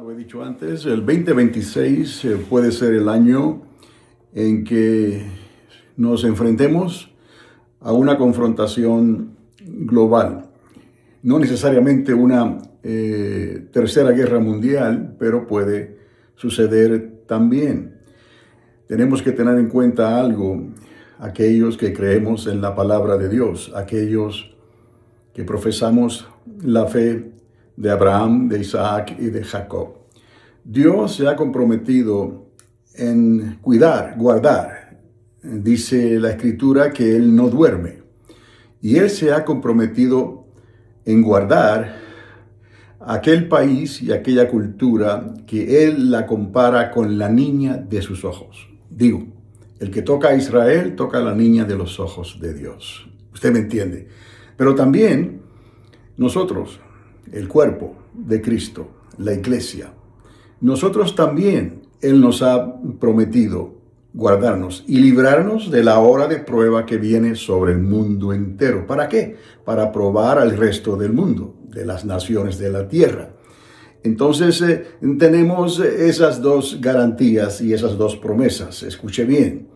lo he dicho antes, el 2026 puede ser el año en que nos enfrentemos a una confrontación global. No necesariamente una tercera guerra mundial, pero puede suceder también. Tenemos que tener en cuenta algo, aquellos que creemos en la palabra de Dios, aquellos que profesamos la fe de Abraham, de Isaac y de Jacob. Dios se ha comprometido en cuidar, guardar. Dice la Escritura que Él no duerme. Y Él se ha comprometido en guardar aquel país y aquella cultura que Él la compara con la niña de sus ojos. Digo, el que toca a Israel toca a la niña de los ojos de Dios. Usted me entiende. Pero también nosotros, el cuerpo de Cristo, la iglesia, nosotros también, Él nos ha prometido guardarnos y librarnos de la hora de prueba que viene sobre el mundo entero. ¿Para qué? Para probar al resto del mundo, de las naciones de la tierra. Entonces tenemos esas dos garantías y esas dos promesas. Escuche bien,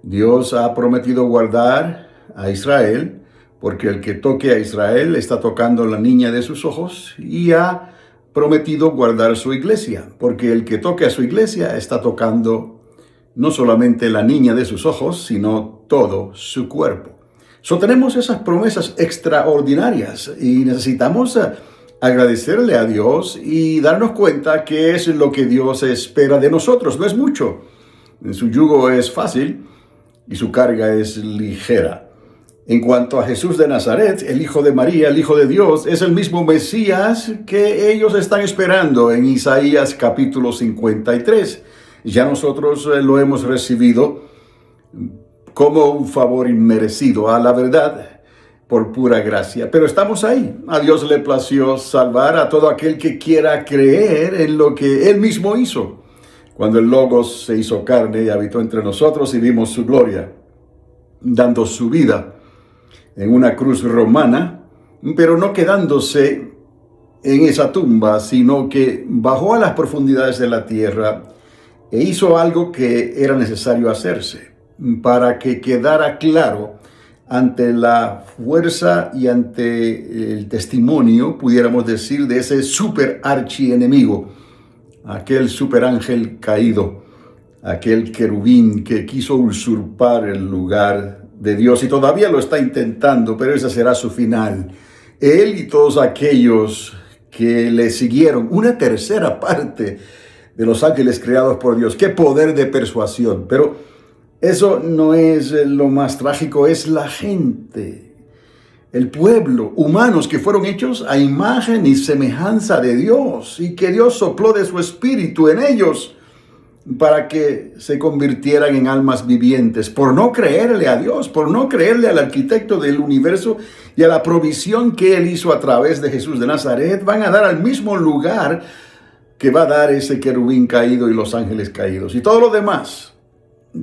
Dios ha prometido guardar a Israel, porque el que toque a Israel está tocando a la niña de sus ojos, y ha prometido guardar su iglesia, porque el que toque a su iglesia está tocando no solamente la niña de sus ojos, sino todo su cuerpo. Tenemos esas promesas extraordinarias y necesitamos agradecerle a Dios y darnos cuenta que es lo que Dios espera de nosotros. No es mucho. Su yugo es fácil y su carga es ligera. En cuanto a Jesús de Nazaret, el Hijo de María, el Hijo de Dios, es el mismo Mesías que ellos están esperando en Isaías capítulo 53. Ya nosotros lo hemos recibido como un favor inmerecido, a la verdad, por pura gracia. Pero estamos ahí. A Dios le plació salvar a todo aquel que quiera creer en lo que Él mismo hizo. Cuando el Logos se hizo carne y habitó entre nosotros y vimos su gloria, dando su vida en una cruz romana, pero no quedándose en esa tumba, sino que bajó a las profundidades de la tierra e hizo algo que era necesario hacerse para que quedara claro ante la fuerza y ante el testimonio, pudiéramos decir, de ese super archienemigo, aquel superángel caído, aquel querubín que quiso usurpar el lugar de Dios y todavía lo está intentando, pero ese será su final. Él y todos aquellos que le siguieron, una tercera parte de los ángeles creados por Dios. ¡Qué poder de persuasión! Pero eso no es lo más trágico, es la gente, el pueblo, humanos que fueron hechos a imagen y semejanza de Dios y que Dios sopló de su espíritu en ellos para que se convirtieran en almas vivientes, por no creerle a Dios, por no creerle al arquitecto del universo y a la provisión que Él hizo a través de Jesús de Nazaret. Van a dar al mismo lugar que va a dar ese querubín caído y los ángeles caídos. Y todo lo demás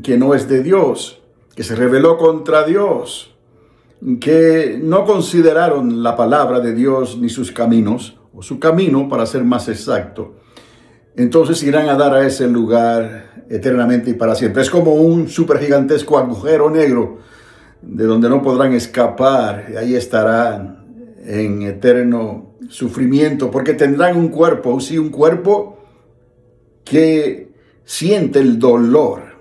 que no es de Dios, que se rebeló contra Dios, que no consideraron la palabra de Dios ni sus caminos, o su camino para ser más exacto, entonces irán a dar a ese lugar eternamente y para siempre. Es como un súper gigantesco agujero negro de donde no podrán escapar. Y ahí estarán en eterno sufrimiento porque tendrán un cuerpo, sí, un cuerpo que siente el dolor.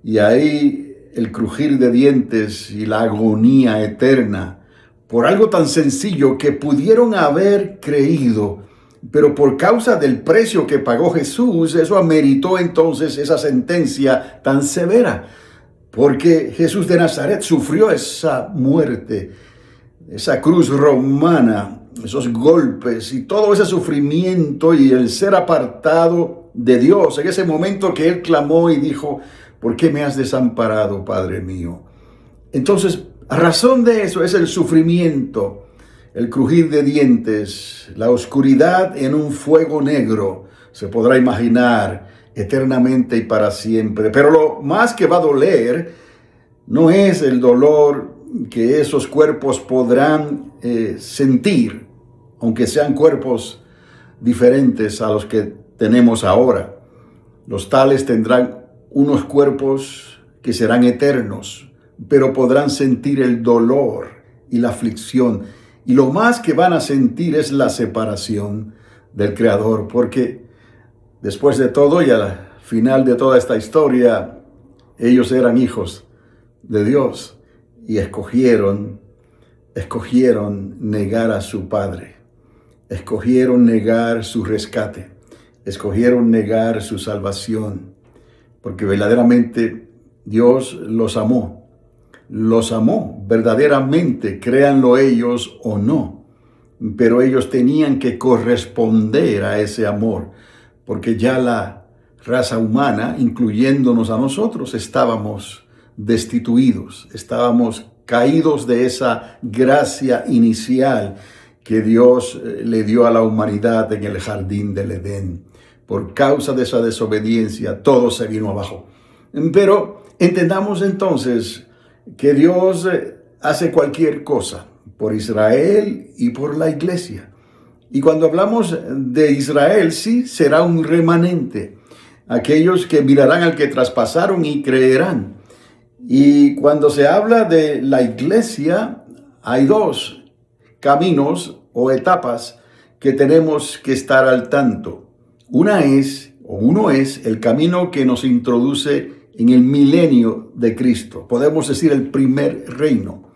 Y ahí el crujir de dientes y la agonía eterna por algo tan sencillo que pudieron haber creído. Pero por causa del precio que pagó Jesús, eso ameritó entonces esa sentencia tan severa. Porque Jesús de Nazaret sufrió esa muerte, esa cruz romana, esos golpes y todo ese sufrimiento y el ser apartado de Dios. En ese momento que Él clamó y dijo, ¿por qué me has desamparado, Padre mío? Entonces, a razón de eso es el sufrimiento, el crujir de dientes, la oscuridad en un fuego negro, se podrá imaginar eternamente y para siempre. Pero lo más que va a doler no es el dolor que esos cuerpos podrán sentir, aunque sean cuerpos diferentes a los que tenemos ahora. Los tales tendrán unos cuerpos que serán eternos, pero podrán sentir el dolor y la aflicción. Y lo más que van a sentir es la separación del Creador, porque después de todo y al final de toda esta historia, ellos eran hijos de Dios y escogieron negar a su Padre, escogieron negar su rescate, escogieron negar su salvación, porque verdaderamente Dios los amó verdaderamente, créanlo ellos o no, pero ellos tenían que corresponder a ese amor, porque ya la raza humana, incluyéndonos a nosotros, estábamos destituidos, estábamos caídos de esa gracia inicial que Dios le dio a la humanidad en el jardín del Edén. Por causa de esa desobediencia, todo se vino abajo. Pero entendamos entonces que Dios hace cualquier cosa por Israel y por la iglesia. Y cuando hablamos de Israel, sí, será un remanente, aquellos que mirarán al que traspasaron y creerán. Y cuando se habla de la iglesia, hay dos caminos o etapas que tenemos que estar al tanto. Uno es el camino que nos introduce en el milenio de Cristo, podemos decir el primer reino,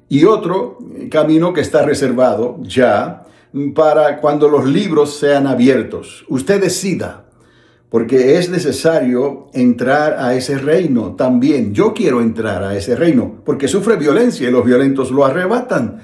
y otro camino que está reservado ya para cuando los libros sean abiertos. Usted decida, porque es necesario entrar a ese reino también. Yo quiero entrar a ese reino porque sufre violencia y los violentos lo arrebatan.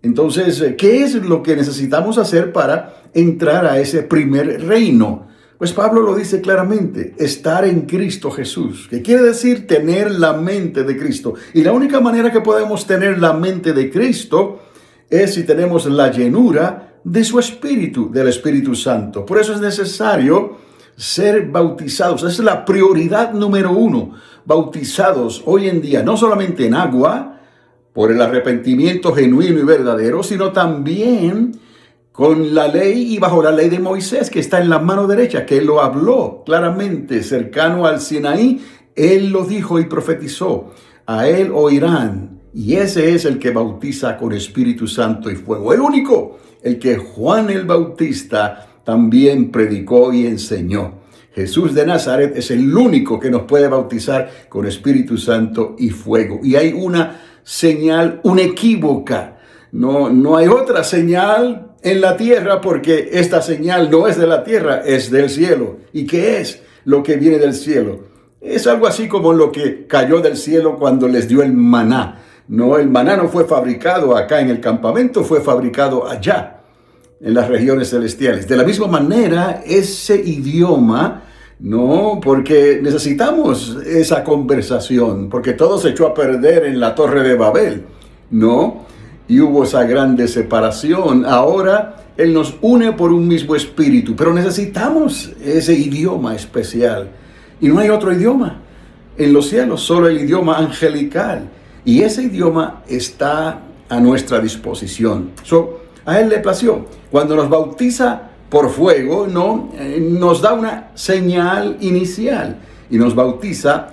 Entonces, ¿qué es lo que necesitamos hacer para entrar a ese primer reino? Pues Pablo lo dice claramente, estar en Cristo Jesús, que quiere decir tener la mente de Cristo. Y la única manera que podemos tener la mente de Cristo es si tenemos la llenura de su Espíritu, del Espíritu Santo. Por eso es necesario ser bautizados. Esa es la prioridad número 1. Bautizados hoy en día, no solamente en agua, por el arrepentimiento genuino y verdadero, sino también con la ley y bajo la ley de Moisés, que está en la mano derecha, que él lo habló claramente, cercano al Sinaí. Él lo dijo y profetizó. A él oirán. Y ese es el que bautiza con Espíritu Santo y fuego. El único, el que Juan el Bautista también predicó y enseñó. Jesús de Nazaret es el único que nos puede bautizar con Espíritu Santo y fuego. Y hay una señal inequívoca. No hay otra señal en la tierra, porque esta señal no es de la tierra, es del cielo. ¿Y qué es lo que viene del cielo? Es algo así como lo que cayó del cielo cuando les dio el maná. No, el maná no fue fabricado acá en el campamento, fue fabricado allá, en las regiones celestiales. De la misma manera, ese idioma, no, porque necesitamos esa conversación, porque todo se echó a perder en la Torre de Babel, ¿no? Y hubo esa grande separación. Ahora Él nos une por un mismo espíritu, pero necesitamos ese idioma especial. Y no hay otro idioma en los cielos, solo el idioma angelical. Y ese idioma está a nuestra disposición. A Él le plació. Cuando nos bautiza por fuego, nos da una señal inicial y nos bautiza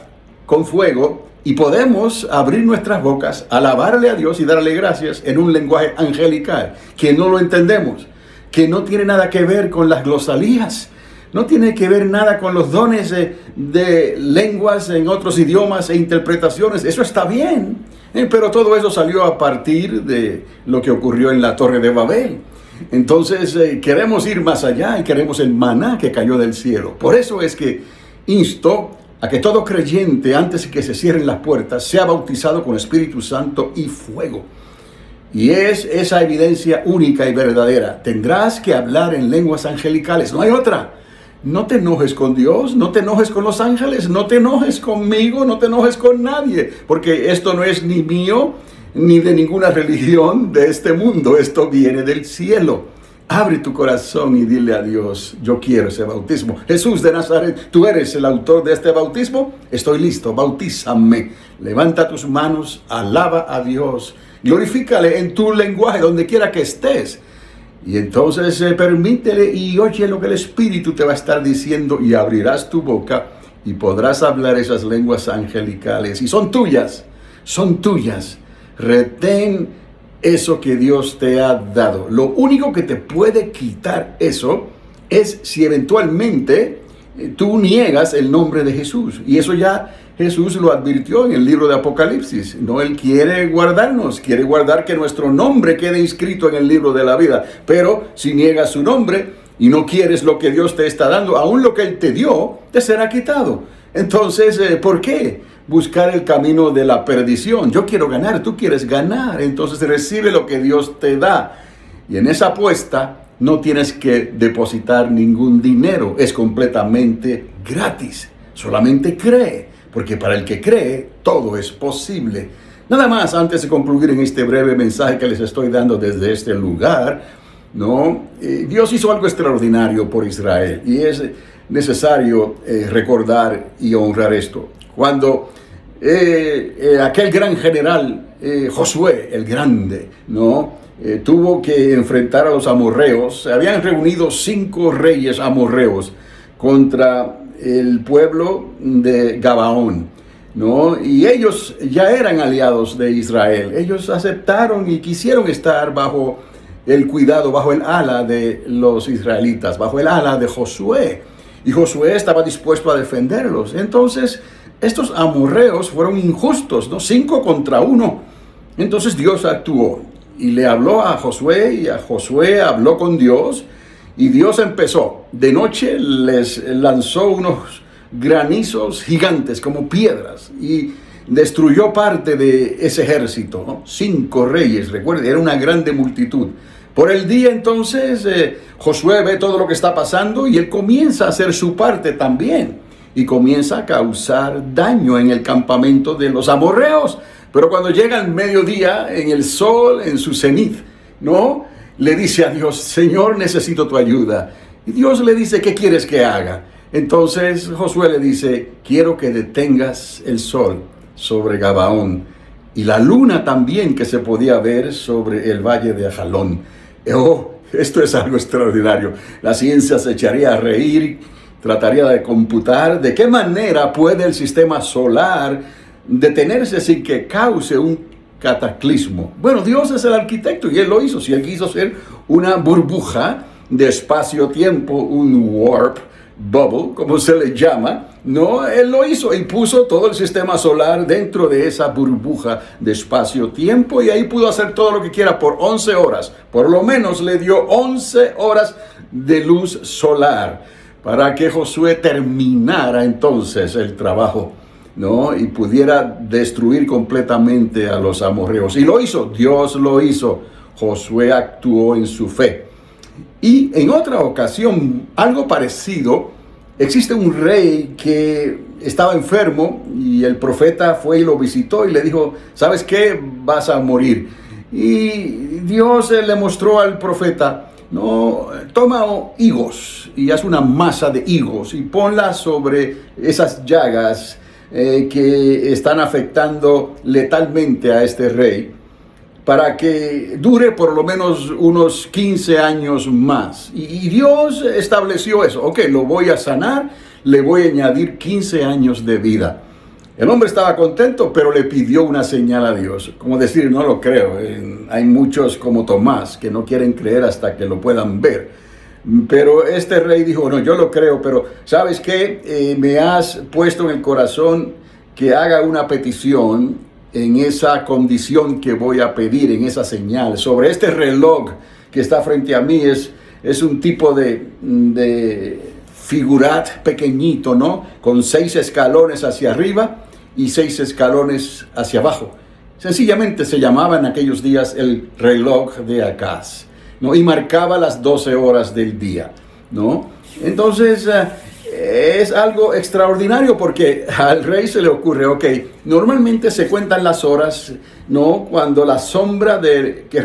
con fuego. Y podemos abrir nuestras bocas, alabarle a Dios y darle gracias en un lenguaje angelical, que no lo entendemos, que no tiene nada que ver con las glosalías, no tiene que ver nada con los dones de lenguas en otros idiomas e interpretaciones. Eso está bien, pero todo eso salió a partir de lo que ocurrió en la Torre de Babel. Entonces queremos ir más allá y queremos el maná que cayó del cielo. Por eso es que insto a que todo creyente, antes de que se cierren las puertas, sea bautizado con Espíritu Santo y fuego. Y es esa evidencia única y verdadera. Tendrás que hablar en lenguas angelicales, no hay otra. No te enojes con Dios, no te enojes con los ángeles, no te enojes conmigo, no te enojes con nadie, porque esto no es ni mío, ni de ninguna religión de este mundo, esto viene del cielo. Abre tu corazón y dile a Dios, yo quiero ese bautismo. Jesús de Nazaret, tú eres el autor de este bautismo. Estoy listo, bautízame. Levanta tus manos, alaba a Dios. Glorifícale en tu lenguaje, donde quiera que estés. Y entonces permítele y oye lo que el Espíritu te va a estar diciendo y abrirás tu boca y podrás hablar esas lenguas angelicales. Y son tuyas, son tuyas. Retén eso que Dios te ha dado. Lo único que te puede quitar eso es si eventualmente tú niegas el nombre de Jesús. Y eso ya Jesús lo advirtió en el libro de Apocalipsis. No, Él quiere guardarnos, quiere guardar que nuestro nombre quede inscrito en el libro de la vida. Pero si niegas su nombre y no quieres lo que Dios te está dando, aún lo que Él te dio, te será quitado. Entonces, ¿por qué buscar el camino de la perdición? Yo quiero ganar, tú quieres ganar. Entonces recibe lo que Dios te da. Y en esa apuesta no tienes que depositar ningún dinero. Es completamente gratis. Solamente cree. Porque para el que cree, todo es posible. Nada más, antes de concluir en este breve mensaje que les estoy dando desde este lugar, ¿no? Dios hizo algo extraordinario por Israel. Y es necesario recordar y honrar esto. Cuando aquel gran general, Josué el Grande, ¿no? Tuvo que enfrentar a los amorreos. Se habían reunido 5 reyes amorreos contra el pueblo de Gabaón, ¿no? Y ellos ya eran aliados de Israel. Ellos aceptaron y quisieron estar bajo el cuidado, bajo el ala de los israelitas, bajo el ala de Josué. Y Josué estaba dispuesto a defenderlos. Entonces, estos amorreos fueron injustos, ¿no? 5 contra 1. Entonces Dios actuó y le habló a Josué, y a Josué habló con Dios. Y Dios empezó, de noche les lanzó unos granizos gigantes como piedras y destruyó parte de ese ejército, ¿no? 5 reyes, recuerden, era una grande multitud. Por el día entonces Josué ve todo lo que está pasando y él comienza a hacer su parte también y comienza a causar daño en el campamento de los amorreos. Pero cuando llega el mediodía, en el sol, en su cenit, ¿no? Le dice a Dios, Señor, necesito tu ayuda. Y Dios le dice, ¿qué quieres que haga? Entonces Josué le dice, quiero que detengas el sol sobre Gabaón y la luna también que se podía ver sobre el valle de Ajalón. Oh, esto es algo extraordinario. La ciencia se echaría a reír, trataría de computar de qué manera puede el sistema solar detenerse sin que cause un cataclismo. Bueno, Dios es el arquitecto y Él lo hizo. Si Él quiso hacer una burbuja de espacio-tiempo, un warp bubble, como se le llama, no, Él lo hizo y puso todo el sistema solar dentro de esa burbuja de espacio-tiempo y ahí pudo hacer todo lo que quiera por 11 horas. Por lo menos le dio 11 horas de luz solar para que Josué terminara entonces el trabajo, ¿no? Y pudiera destruir completamente a los amorreos. Y lo hizo, Dios lo hizo. Josué actuó en su fe. Y en otra ocasión, algo parecido, existe un rey que estaba enfermo y el profeta fue y lo visitó y le dijo, ¿sabes qué? Vas a morir. Y Dios le mostró al profeta, no, toma higos y haz una masa de higos y ponla sobre esas llagas que están afectando letalmente a este rey, para que dure por lo menos unos 15 años más. Y Dios estableció eso. Ok, lo voy a sanar, le voy a añadir 15 años de vida. El hombre estaba contento, pero le pidió una señal a Dios. Como decir, no lo creo. Hay muchos como Tomás que no quieren creer hasta que lo puedan ver. Pero este rey dijo, no, yo lo creo, pero ¿sabes qué? Me has puesto en el corazón que haga una petición en esa condición que voy a pedir, en esa señal. Sobre este reloj que está frente a mí es un tipo de figurat pequeñito, ¿no? Con 6 escalones hacia arriba y 6 escalones hacia abajo. Sencillamente se llamaba en aquellos días el reloj de Acaz, ¿no? Y marcaba las 12 horas del día, ¿no? Entonces, es algo extraordinario porque al rey se le ocurre, ok, normalmente se cuentan las horas, ¿no? Cuando la sombra se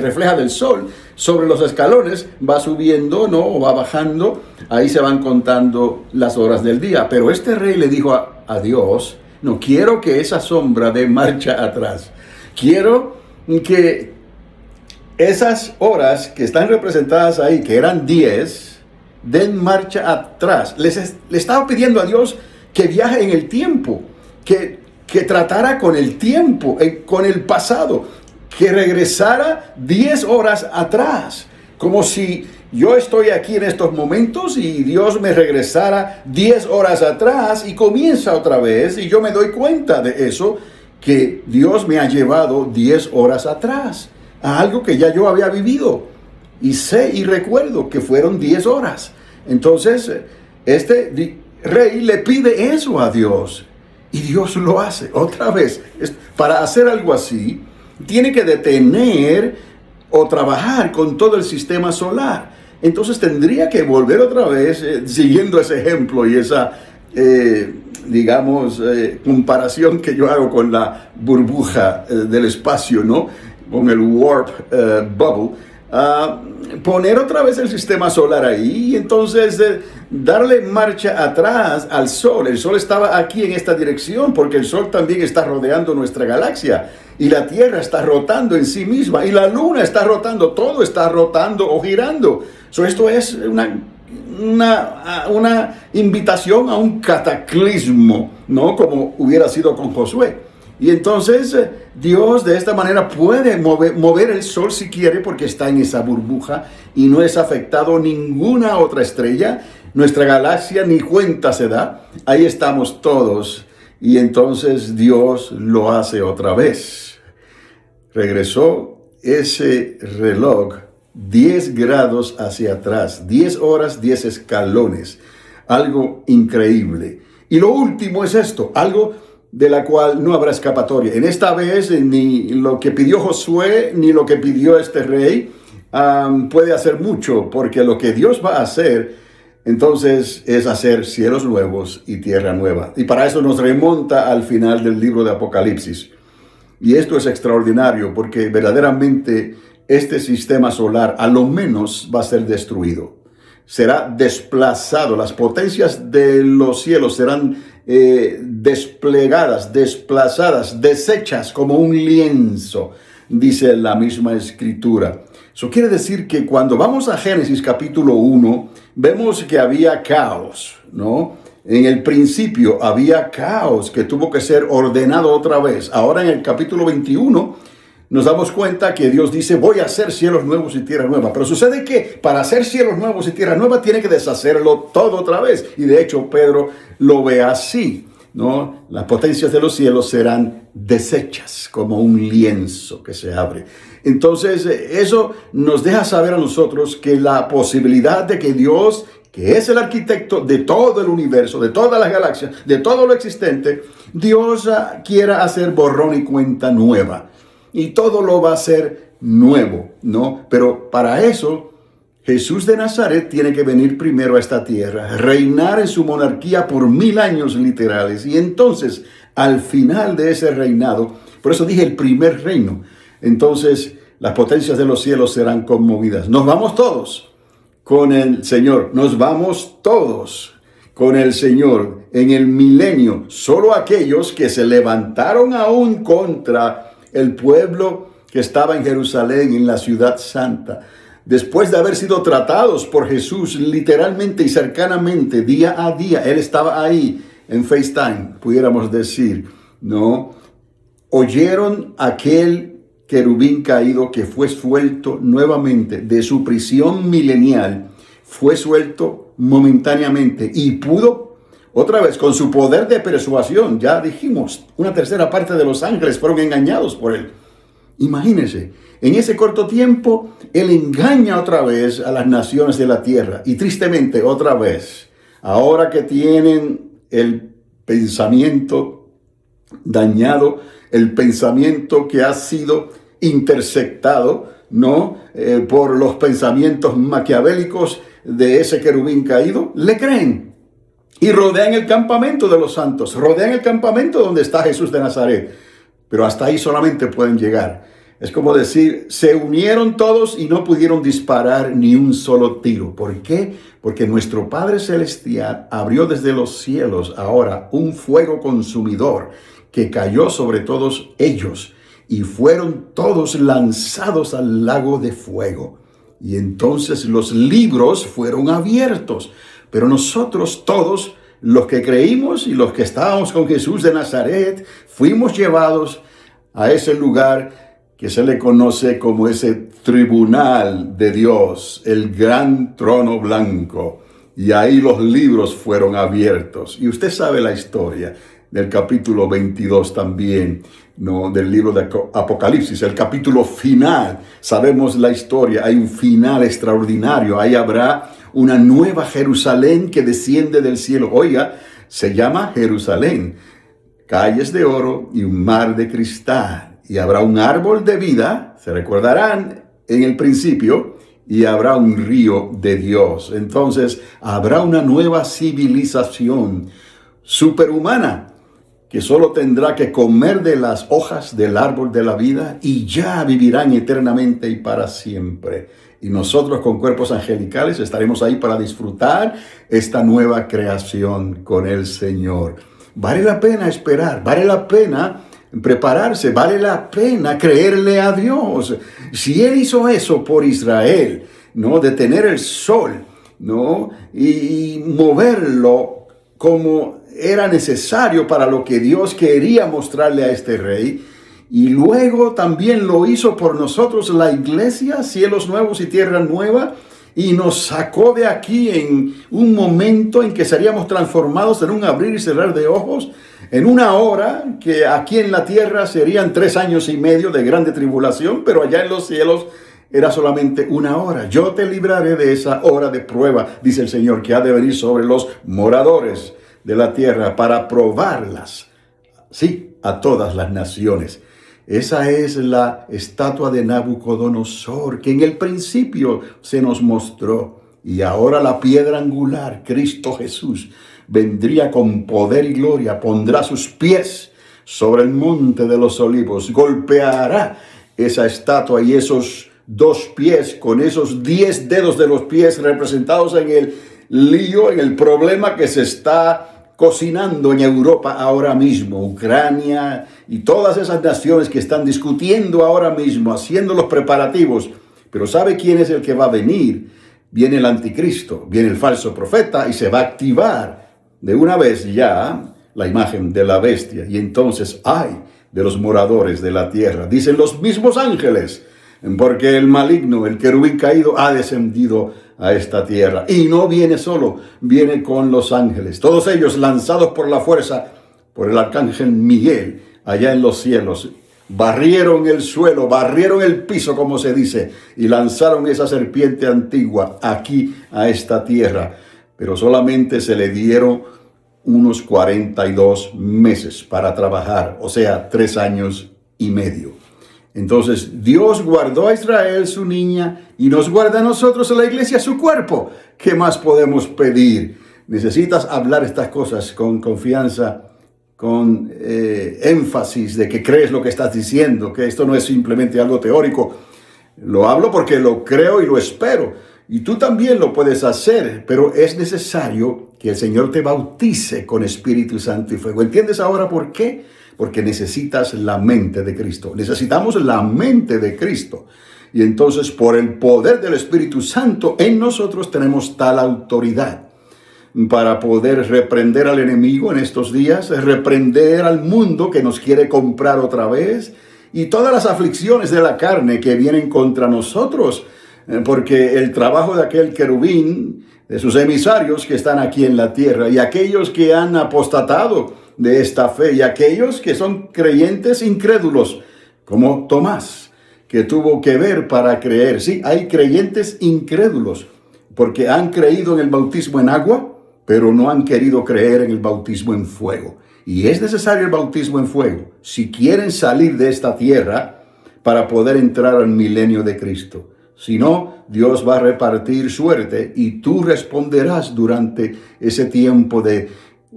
refleja del sol sobre los escalones, va subiendo, ¿no? O va bajando, ahí se van contando las horas del día. Pero este rey le dijo a Dios, no quiero que esa sombra dé marcha atrás. Quiero que esas horas que están representadas ahí, que eran 10, den marcha atrás. Le estaba pidiendo a Dios que viaje en el tiempo, que tratara con el tiempo, con el pasado, que regresara 10 horas atrás, como si yo estoy aquí en estos momentos y Dios me regresara 10 horas atrás y comienza otra vez, y yo me doy cuenta de eso, que Dios me ha llevado 10 horas atrás, a algo que ya yo había vivido, y sé y recuerdo que fueron 10 horas. Entonces, este rey le pide eso a Dios, y Dios lo hace otra vez. Para hacer algo así, tiene que detener o trabajar con todo el sistema solar. Entonces tendría que volver otra vez, siguiendo ese ejemplo y esa, comparación que yo hago con la burbuja del espacio, ¿no? Con el warp bubble. Poner otra vez el sistema solar ahí y entonces darle marcha atrás al Sol. El Sol estaba aquí en esta dirección porque el Sol también está rodeando nuestra galaxia y la Tierra está rotando en sí misma y la Luna está rotando, todo está rotando o girando. Esto es una invitación a un cataclismo, ¿no? Como hubiera sido con Josué. Y entonces Dios de esta manera puede mover el Sol si quiere, porque está en esa burbuja y no es afectado ninguna otra estrella. Nuestra galaxia ni cuenta se da. Ahí estamos todos. Y entonces Dios lo hace otra vez. Regresó ese reloj 10 grados hacia atrás, 10 horas, 10 escalones. Algo increíble. Y lo último es esto, algo de la cual no habrá escapatoria. En esta vez, ni lo que pidió Josué, ni lo que pidió este rey, puede hacer mucho, porque lo que Dios va a hacer, entonces, es hacer cielos nuevos y tierra nueva. Y para eso nos remonta al final del libro de Apocalipsis. Y esto es extraordinario, porque verdaderamente este sistema solar, a lo menos, va a ser destruido. Será desplazado, las potencias de los cielos serán desplegadas, desplazadas, deshechas como un lienzo, dice la misma escritura. Eso quiere decir que cuando vamos a Génesis capítulo 1, vemos que había caos, ¿no? En el principio había caos que tuvo que ser ordenado otra vez. Ahora en el capítulo 21 nos damos cuenta que Dios dice, voy a hacer cielos nuevos y tierra nueva. Pero sucede que para hacer cielos nuevos y tierra nueva tiene que deshacerlo todo otra vez. Y de hecho Pedro lo ve así, ¿no? Las potencias de los cielos serán deshechas como un lienzo que se abre. Entonces eso nos deja saber a nosotros que la posibilidad de que Dios, que es el arquitecto de todo el universo, de todas las galaxias, de todo lo existente, Dios quiera hacer borrón y cuenta nueva. Y todo lo va a hacer nuevo, ¿no? Pero para eso, Jesús de Nazaret tiene que venir primero a esta tierra, reinar en su monarquía por 1000 años literales. Y entonces, al final de ese reinado, por eso dije el primer reino, entonces las potencias de los cielos serán conmovidas. Nos vamos todos con el Señor, nos vamos todos con el Señor en el milenio. Solo aquellos que se levantaron aún contra el pueblo que estaba en Jerusalén, en la ciudad santa, después de haber sido tratados por Jesús literalmente y cercanamente, día a día, Él estaba ahí en FaceTime, pudiéramos decir, ¿no? Oyeron aquel querubín caído que fue suelto nuevamente de su prisión milenial, fue suelto momentáneamente y pudo otra vez, con su poder de persuasión, ya dijimos, 1/3 parte de los ángeles fueron engañados por él. Imagínense, en ese corto tiempo, él engaña otra vez a las naciones de la tierra. Y tristemente, otra vez, ahora que tienen el pensamiento dañado, el pensamiento que ha sido interceptado, ¿no? Por los pensamientos maquiavélicos de ese querubín caído, le creen. Y rodean el campamento de los santos, rodean el campamento donde está Jesús de Nazaret. Pero hasta ahí solamente pueden llegar. Es como decir, se unieron todos y no pudieron disparar ni un solo tiro. ¿Por qué? Porque nuestro Padre Celestial abrió desde los cielos ahora un fuego consumidor que cayó sobre todos ellos. y fueron todos lanzados al lago de fuego. Y entonces los libros fueron abiertos. Pero nosotros todos, los que creímos y los que estábamos con Jesús de Nazaret, fuimos llevados a ese lugar que se le conoce como ese tribunal de Dios, el gran trono blanco. Y ahí los libros fueron abiertos. Y usted sabe la historia del capítulo 22 también, ¿no? Del libro de Apocalipsis, el capítulo final. Sabemos la historia, hay un final extraordinario. Ahí habrá una nueva Jerusalén que desciende del cielo. Oiga, se llama Jerusalén. Calles de oro y un mar de cristal. Y habrá un árbol de vida, se recordarán en el principio, y habrá un río de Dios. Entonces habrá una nueva civilización superhumana que solo tendrá que comer de las hojas del árbol de la vida y ya vivirán eternamente y para siempre. Y nosotros con cuerpos angelicales estaremos ahí para disfrutar esta nueva creación con el Señor. Vale la pena esperar, vale la pena prepararse, vale la pena creerle a Dios. Si Él hizo eso por Israel, ¿no? Detener el sol, ¿no? Y moverlo como era necesario para lo que Dios quería mostrarle a este rey. Y luego también lo hizo por nosotros la iglesia, cielos nuevos y tierra nueva. Y nos sacó de aquí en un momento en que seríamos transformados en un abrir y cerrar de ojos, en una hora que aquí en la tierra serían 3 años y medio de grande tribulación, pero allá en los cielos era solamente una hora. Yo te libraré de esa hora de prueba, dice el Señor, que ha de venir sobre los moradores de la tierra para probarlas, sí, a todas las naciones. Esa es la estatua de Nabucodonosor que en el principio se nos mostró. Y ahora la piedra angular, Cristo Jesús, vendría con poder y gloria, pondrá sus pies sobre el monte de los olivos, golpeará esa estatua y esos 2 pies con esos 10 dedos de los pies representados en el lío, en el problema que se está cocinando en Europa ahora mismo, Ucrania y todas esas naciones que están discutiendo ahora mismo, haciendo los preparativos. Pero ¿sabe quién es el que va a venir? Viene el anticristo, viene el falso profeta y se va a activar de una vez ya la imagen de la bestia. Y entonces ay de los moradores de la tierra, dicen los mismos ángeles, porque el maligno, el querubín caído, ha descendido a esta tierra. Y no viene solo, viene con los ángeles. Todos ellos lanzados por la fuerza, por el arcángel Miguel, allá en los cielos. Barrieron el suelo, barrieron el piso, como se dice, y lanzaron esa serpiente antigua aquí a esta tierra. Pero solamente se le dieron unos 42 meses para trabajar, o sea, 3 años y medio. Entonces, Dios guardó a Israel, su niña, y nos guarda a nosotros, a la iglesia, su cuerpo. ¿Qué más podemos pedir? Necesitas hablar estas cosas con confianza, con énfasis de que crees lo que estás diciendo, que esto no es simplemente algo teórico. Lo hablo porque lo creo y lo espero. Y tú también lo puedes hacer, pero es necesario que el Señor te bautice con Espíritu Santo y fuego. ¿Entiendes ahora por qué? Porque necesitas la mente de Cristo. Necesitamos la mente de Cristo. Y entonces, por el poder del Espíritu Santo, en nosotros tenemos tal autoridad para poder reprender al enemigo en estos días, reprender al mundo que nos quiere comprar otra vez, y todas las aflicciones de la carne que vienen contra nosotros, porque el trabajo de aquel querubín, de sus emisarios que están aquí en la tierra, y aquellos que han apostatado de esta fe, y aquellos que son creyentes incrédulos, como Tomás, que tuvo que ver para creer. Sí, hay creyentes incrédulos, porque han creído en el bautismo en agua, pero no han querido creer en el bautismo en fuego. Y es necesario el bautismo en fuego si quieren salir de esta tierra para poder entrar al milenio de Cristo. Si no, Dios va a repartir suerte y tú responderás durante ese tiempo de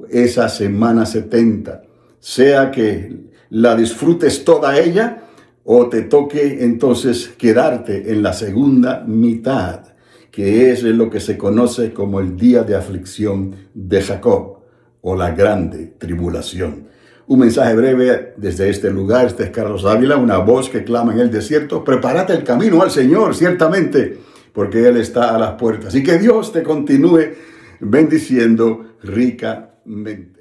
esa semana 70. Sea que la disfrutes toda ella o te toque entonces quedarte en la segunda mitad, que es lo que se conoce como el día de aflicción de Jacob o la grande tribulación. Un mensaje breve desde este lugar. Este es Carlos Ávila, una voz que clama en el desierto. Prepárate el camino al Señor, ciertamente, porque Él está a las puertas. Y que Dios te continúe bendiciendo ricamente.